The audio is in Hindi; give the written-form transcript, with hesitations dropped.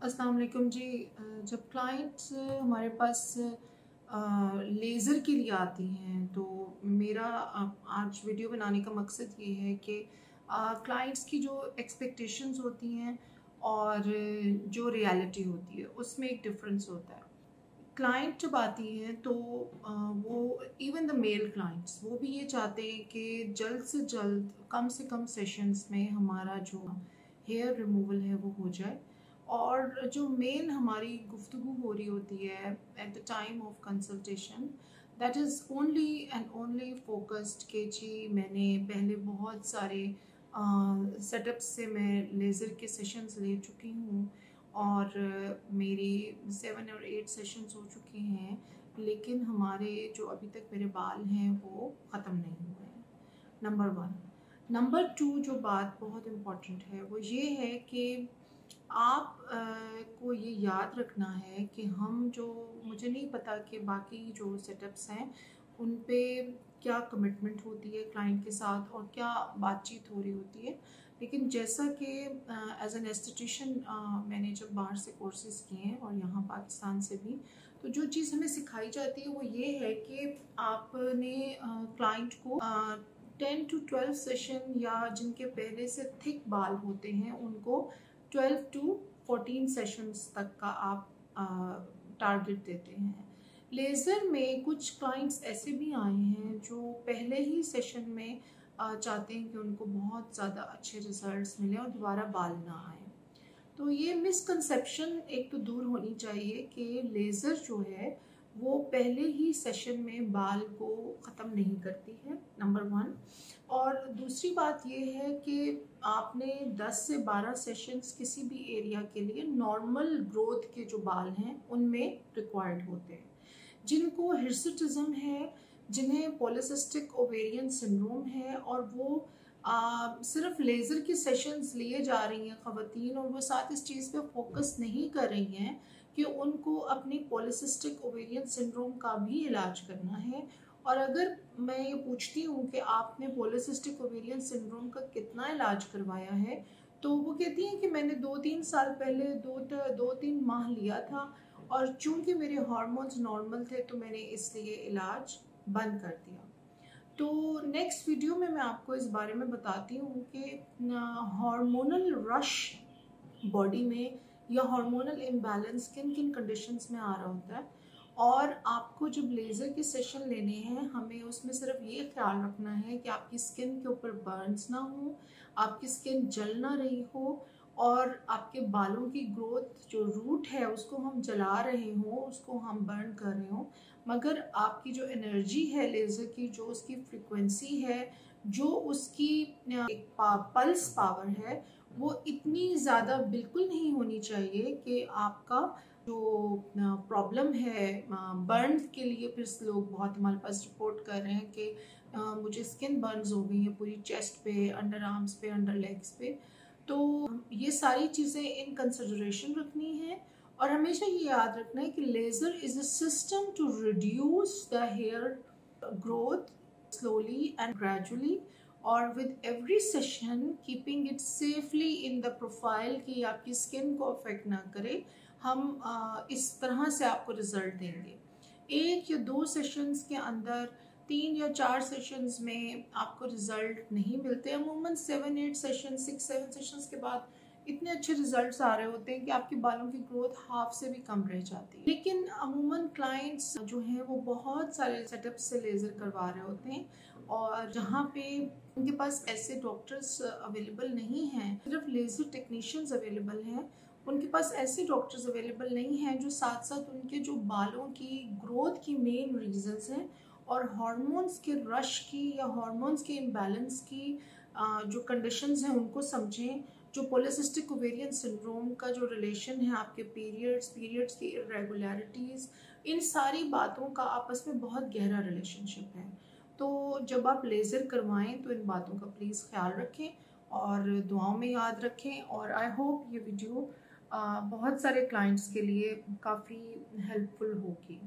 अस्सलाम वालेकुम जी। जब क्लाइंट्स हमारे पास लेज़र के लिए आती हैं तो मेरा आज वीडियो बनाने का मकसद ये है कि क्लाइंट्स की जो एक्सपेक्टेशंस होती हैं और जो रियलिटी होती है उसमें एक डिफरेंस होता है। क्लाइंट जब आती हैं तो वो इवन द मेल क्लाइंट्स वो भी ये चाहते हैं कि जल्द से जल्द कम से कम सेशंस में हमारा जो हेयर रिमूवल है वो हो जाए। और जो मेन हमारी गुफ्तगू हो रही होती है at the time of consultation, that is only and only focused कि जी मैंने पहले बहुत सारे सेटअप्स से मैं लेज़र के सेशंस ले चुकी हूँ और मेरी 7 और 8 सेशंस हो चुके हैं, लेकिन हमारे जो अभी तक मेरे बाल हैं वो ख़त्म नहीं हुए हैं। नंबर 1। नंबर 2 जो बात बहुत इम्पॉर्टेंट है वो ये है कि आप को ये याद रखना है कि हम जो, मुझे नहीं पता कि बाकी जो सेटअप्स हैं उन पे क्या कमिटमेंट होती है क्लाइंट के साथ और क्या बातचीत हो रही होती है, लेकिन जैसा कि एज एन एस्थेटिशियन मैंने जब बाहर से कोर्सेज किए हैं और यहाँ पाकिस्तान से भी, तो जो चीज़ हमें सिखाई जाती है वो ये है कि आपने क्लाइंट को 10 to 12 सेशन या जिनके पहले से थिक बाल होते हैं उनको 12 to 14 सेशंस तक का आप टारगेट देते हैं। लेज़र में कुछ क्लाइंट्स ऐसे भी आए हैं जो पहले ही सेशन में चाहते हैं कि उनको बहुत ज़्यादा अच्छे रिजल्ट्स मिले और दोबारा बाल ना आए। तो ये मिसकंसेप्शन एक तो दूर होनी चाहिए कि लेज़र जो है वो पहले ही सेशन में बाल को ख़त्म नहीं करती है, नंबर 1। और दूसरी बात ये है कि आपने 10 से 12 सेशंस किसी भी एरिया के लिए नॉर्मल ग्रोथ के जो बाल हैं उनमें रिक्वायर्ड होते हैं। जिनको हिर्सुटिज्म है, जिन्हें पॉलीसिस्टिक ओवेरियन सिंड्रोम है और वो सिर्फ लेज़र के सेशंस लिए जा रही हैं ख़वातीन और वो साथ इस चीज़ पे फोकस नहीं कर रही हैं कि उनको अपनी पॉलीसिस्टिक ओवेरियन सिंड्रोम का भी इलाज करना है। और अगर मैं ये पूछती हूँ कि आपने पॉलीसिस्टिक ओवेरियन सिंड्रोम का कितना इलाज करवाया है, तो वो कहती हैं कि मैंने 2-3 साल पहले 2-3 माह लिया था और चूंकि मेरे हार्मोन्स नॉर्मल थे तो मैंने इसलिए इलाज बंद कर दिया। तो नेक्स्ट वीडियो में मैं आपको इस बारे में बताती हूँ कि हार्मोनल रश बॉडी में या हार्मोनल इम्बैलेंस किन किन कंडीशंस में आ रहा होता है, और आपको जब लेज़र के सेशन लेने हैं हमें उसमें सिर्फ ये ख्याल रखना है कि आपकी स्किन के ऊपर बर्न्स ना हो, आपकी स्किन जल ना रही हो और आपके बालों की ग्रोथ जो रूट है उसको हम जला रहे हों, उसको हम बर्न कर रहे हों, मगर आपकी जो एनर्जी है लेज़र की, जो उसकी फ्रिक्वेंसी है, जो उसकी पल्स पावर है, वो इतनी ज़्यादा बिल्कुल नहीं होनी चाहिए कि आपका जो प्रॉब्लम है बर्न के लिए, फिर लोग बहुत हमारे पास रिपोर्ट कर रहे हैं कि मुझे स्किन बर्न्स हो गई है पूरी चेस्ट पे, अंडर आर्म्स पे, अंडर लेग्स पे। तो ये सारी चीज़ें इन कंसिडरेशन रखनी है और हमेशा ये याद रखना है कि laser is a system to reduce the hair growth slowly and gradually, और with every session keeping it safely in the profile कि आपकी स्किन को अफेक्ट ना करे। हम इस तरह से आपको रिजल्ट देंगे। 1 या 2 सेशंस के अंदर, 3 या 4 सेशंस में आपको रिजल्ट नहीं मिलते। अमूमन 7-8 सेशन, 6-7 सेशंस के बाद इतने अच्छे रिजल्ट्स आ रहे होते हैं कि आपके बालों की ग्रोथ हाफ से भी कम रह जाती है। लेकिन अमूमन क्लाइंट्स जो हैं वो बहुत सारे सेटअप्स से लेज़र करवा रहे होते हैं और जहाँ पे उनके पास ऐसे डॉक्टर्स अवेलेबल नहीं हैं, सिर्फ लेज़र टेक्नीशियंस अवेलेबल हैं, उनके पास ऐसे डॉक्टर्स अवेलेबल नहीं हैं जो साथ साथ उनके जो बालों की ग्रोथ की मेन रीजंस हैं और हार्मोन्स के रश की या हार्मोन्स के इम्बैलेंस की जो कंडीशंस हैं उनको समझें। जो पॉलीसिस्टिक ओवेरियन सिंड्रोम का जो रिलेशन है आपके पीरियड्स की इरेगुलरिटीज़, इन सारी बातों का आपस में बहुत गहरा रिलेशनशिप है। तो जब आप लेज़र करवाएं तो इन बातों का प्लीज़ ख्याल रखें और दुआओं में याद रखें। और आई होप ये वीडियो बहुत सारे क्लाइंट्स के लिए काफ़ी हेल्पफुल होगी।